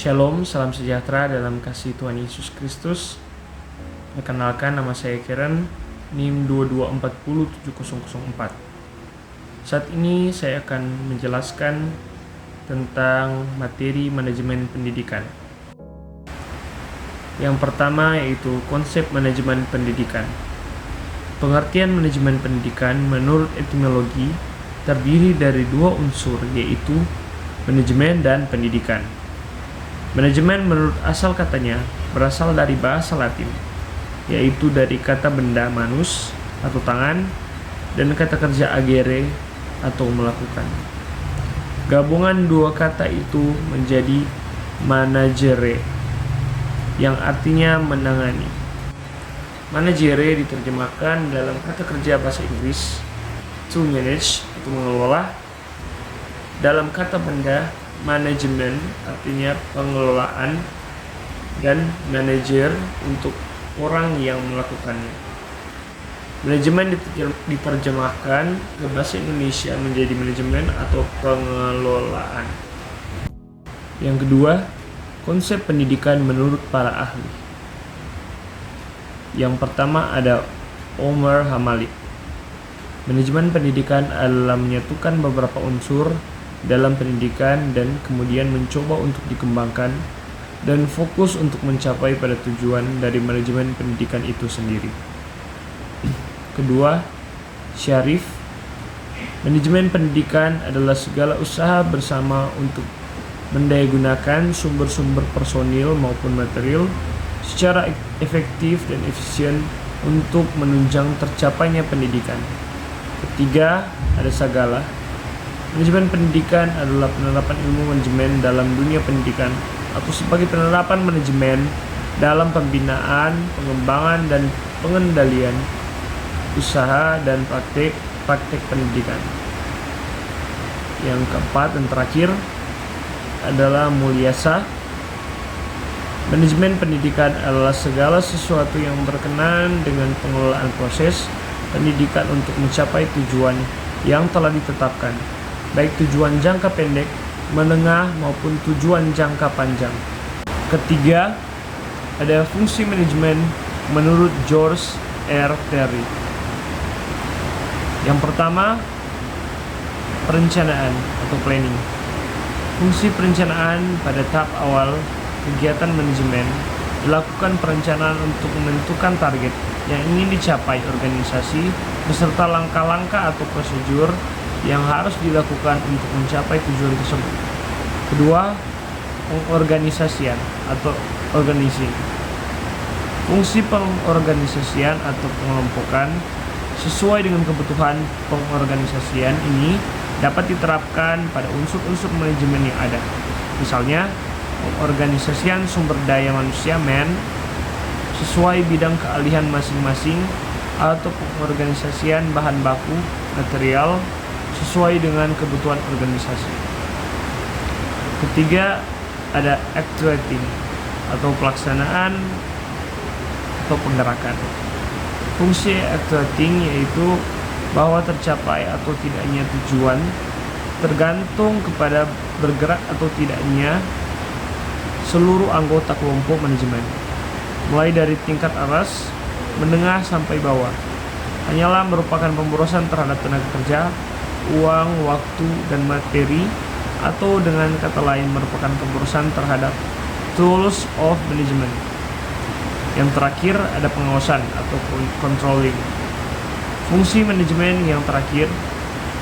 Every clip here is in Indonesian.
Shalom, salam sejahtera dalam kasih Tuhan Yesus Kristus. Perkenalkan, nama saya Karen, NIM 22407004. Saat ini saya akan menjelaskan tentang materi manajemen pendidikan. Yang pertama yaitu konsep manajemen pendidikan. Pengertian manajemen pendidikan menurut etimologi terdiri dari dua unsur, yaitu manajemen dan pendidikan. Manajemen menurut asal katanya berasal dari bahasa Latin, yaitu dari kata benda manus atau tangan dan kata kerja agere atau melakukan. Gabungan dua kata itu menjadi managere yang artinya menangani. Managere diterjemahkan dalam kata kerja bahasa Inggris to manage atau mengelola. Dalam kata benda manajemen artinya pengelolaan dan manajer untuk orang yang melakukannya. Manajemen diterjemahkan ke bahasa Indonesia menjadi manajemen atau pengelolaan. Yang kedua, konsep pendidikan menurut para ahli. Yang pertama ada Omar Hamalik. Manajemen pendidikan adalah menyatukan beberapa unsur dalam pendidikan dan kemudian mencoba untuk dikembangkan dan fokus untuk mencapai pada tujuan dari manajemen pendidikan itu sendiri. Kedua, Syarif. Manajemen pendidikan adalah segala usaha bersama untuk mendayagunakan sumber-sumber personil maupun material secara efektif dan efisien untuk menunjang tercapainya pendidikan. Ketiga, ada Sagala. Manajemen pendidikan adalah penerapan ilmu manajemen dalam dunia pendidikan atau sebagai penerapan manajemen dalam pembinaan, pengembangan, dan pengendalian usaha dan praktek pendidikan. Yang keempat dan terakhir adalah Mulyasa. Manajemen pendidikan adalah segala sesuatu yang berkenaan dengan pengelolaan proses pendidikan untuk mencapai tujuan yang telah ditetapkan, baik tujuan jangka pendek, menengah, maupun tujuan jangka panjang. Ketiga, ada fungsi manajemen menurut George R. Terry. Yang pertama, perencanaan atau planning. Fungsi perencanaan pada tahap awal kegiatan manajemen dilakukan perencanaan untuk menentukan target yang ingin dicapai organisasi beserta langkah-langkah atau prosedur yang harus dilakukan untuk mencapai tujuan tersebut. Kedua, pengorganisasian atau organizing. Fungsi pengorganisasian atau pengelompokan sesuai dengan kebutuhan pengorganisasian ini dapat diterapkan pada unsur-unsur manajemen yang ada. Misalnya, pengorganisasian sumber daya manusia sesuai bidang keahlian masing-masing atau pengorganisasian bahan baku material sesuai dengan kebutuhan organisasi. Ketiga, ada actuating atau pelaksanaan atau penggerakan. Fungsi actuating yaitu bahwa tercapai atau tidaknya tujuan tergantung kepada bergerak atau tidaknya seluruh anggota kelompok manajemen, mulai dari tingkat atas, menengah sampai bawah. Hanyalah merupakan pemborosan terhadap tenaga kerja, uang, waktu, dan materi, atau dengan kata lain merupakan pemborosan terhadap tools of management. Yang terakhir ada pengawasan atau controlling. Fungsi manajemen yang terakhir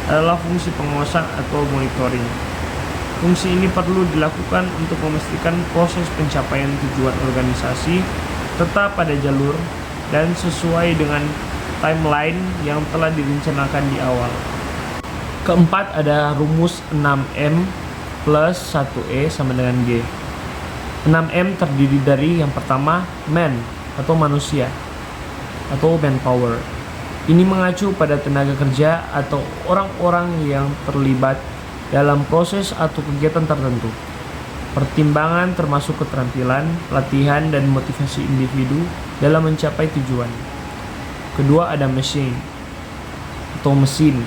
adalah fungsi pengawasan atau monitoring. Fungsi ini perlu dilakukan untuk memastikan proses pencapaian tujuan organisasi tetap pada jalur dan sesuai dengan timeline yang telah direncanakan di awal. Keempat, ada rumus 6M plus 1E sama dengan G. 6M terdiri dari yang pertama, man atau manusia atau manpower. Ini mengacu pada tenaga kerja atau orang-orang yang terlibat dalam proses atau kegiatan tertentu. Pertimbangan termasuk keterampilan, latihan, dan motivasi individu dalam mencapai tujuan. Kedua, ada machine atau mesin.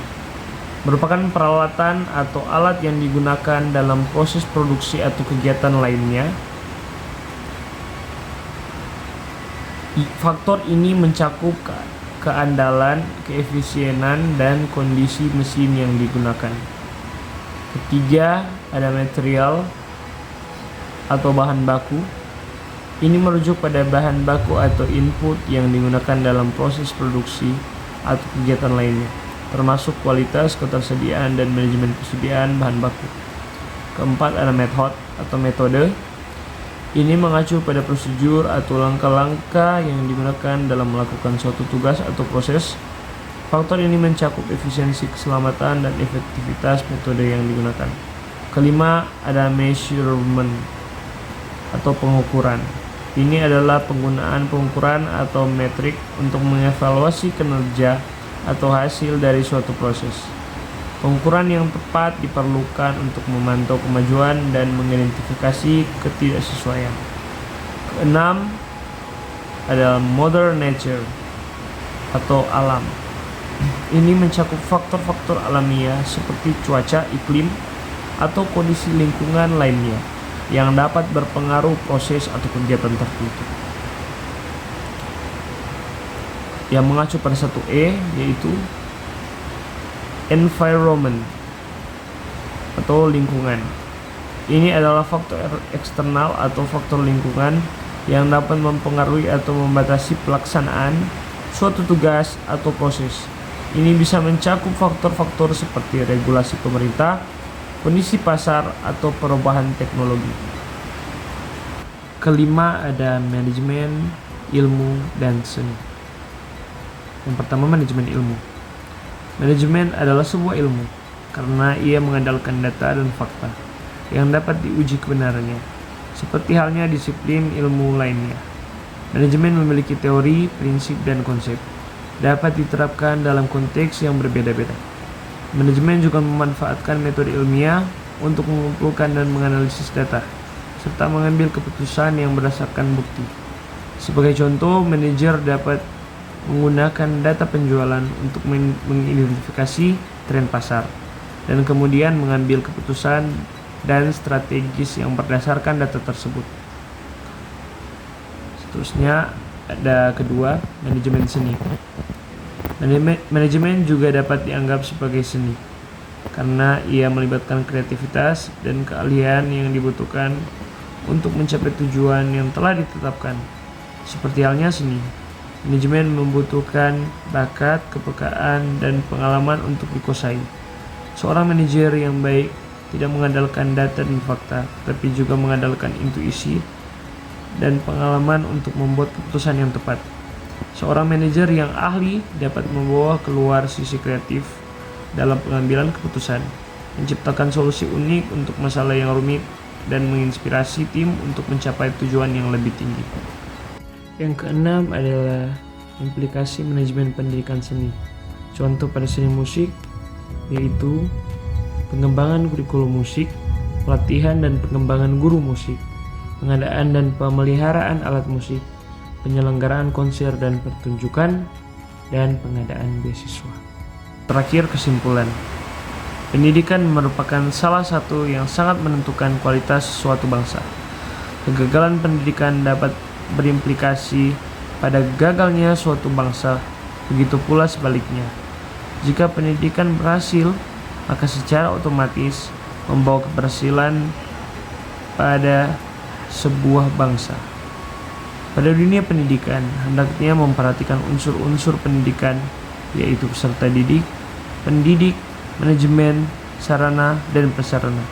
merupakan peralatan atau alat yang digunakan dalam proses produksi atau kegiatan lainnya. Faktor ini mencakup keandalan, keefisienan, dan kondisi mesin yang digunakan. Ketiga, ada material atau bahan baku. Ini merujuk pada bahan baku atau input yang digunakan dalam proses produksi atau kegiatan lainnya, termasuk kualitas, ketersediaan, dan manajemen persediaan bahan baku. Keempat, ada method atau metode. Ini mengacu pada prosedur atau langkah-langkah yang digunakan dalam melakukan suatu tugas atau proses. Faktor ini mencakup efisiensi, keselamatan, dan efektivitas metode yang digunakan. Kelima, ada measurement atau pengukuran. Ini adalah penggunaan pengukuran atau metrik untuk mengevaluasi kinerja atau hasil dari suatu proses. Pengukuran yang tepat diperlukan untuk memantau kemajuan dan mengidentifikasi ketidaksesuaian. Keenam, adalah mother nature atau alam. Ini mencakup faktor-faktor alamiah seperti cuaca, iklim, atau kondisi lingkungan lainnya yang dapat berpengaruh proses atau kegiatan tertentu. Yang mengacu pada 1E yaitu environment atau lingkungan. Ini adalah faktor eksternal atau faktor lingkungan yang dapat mempengaruhi atau membatasi pelaksanaan suatu tugas atau proses. Ini bisa mencakup faktor-faktor seperti regulasi pemerintah, kondisi pasar, atau perubahan teknologi. Kelima, ada manajemen ilmu dan seni. Yang pertama, manajemen ilmu. Manajemen adalah sebuah ilmu karena ia mengandalkan data dan fakta yang dapat diuji kebenarannya, seperti halnya disiplin ilmu lainnya. Manajemen memiliki teori, prinsip, dan konsep, dapat diterapkan dalam konteks yang berbeda-beda. Manajemen juga memanfaatkan metode ilmiah untuk mengumpulkan dan menganalisis data, serta mengambil keputusan yang berdasarkan bukti. Sebagai contoh, manajer dapat menggunakan data penjualan untuk mengidentifikasi tren pasar dan kemudian mengambil keputusan dan strategis yang berdasarkan data tersebut. Seterusnya ada kedua, manajemen seni. Manajemen juga dapat dianggap sebagai seni karena ia melibatkan kreativitas dan keahlian yang dibutuhkan untuk mencapai tujuan yang telah ditetapkan. Seperti halnya seni, manajemen membutuhkan bakat, kepekaan, dan pengalaman untuk dikuasai. Seorang manajer yang baik tidak mengandalkan data dan fakta, tapi juga mengandalkan intuisi dan pengalaman untuk membuat keputusan yang tepat. Seorang manajer yang ahli dapat membawa keluar sisi kreatif dalam pengambilan keputusan, menciptakan solusi unik untuk masalah yang rumit, dan menginspirasi tim untuk mencapai tujuan yang lebih tinggi. Yang keenam adalah implikasi manajemen pendidikan seni. Contoh pada seni musik yaitu pengembangan kurikulum musik, pelatihan dan pengembangan guru musik, pengadaan dan pemeliharaan alat musik, penyelenggaraan konser dan pertunjukan, dan pengadaan beasiswa. Terakhir, kesimpulan. Pendidikan merupakan salah satu yang sangat menentukan kualitas suatu bangsa. Kegagalan pendidikan dapat berimplikasi pada gagalnya suatu bangsa, begitu pula sebaliknya. Jika pendidikan berhasil, maka secara otomatis membawa keberhasilan pada sebuah bangsa. Pada dunia pendidikan, hendaknya memperhatikan unsur-unsur pendidikan, yaitu peserta didik, pendidik, manajemen, sarana, dan prasarana.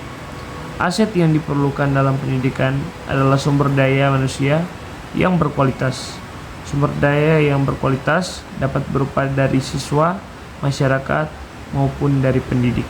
Aset yang diperlukan dalam pendidikan adalah sumber daya manusia yang berkualitas. Sumber daya yang berkualitas dapat berupa dari siswa, masyarakat, maupun dari pendidik.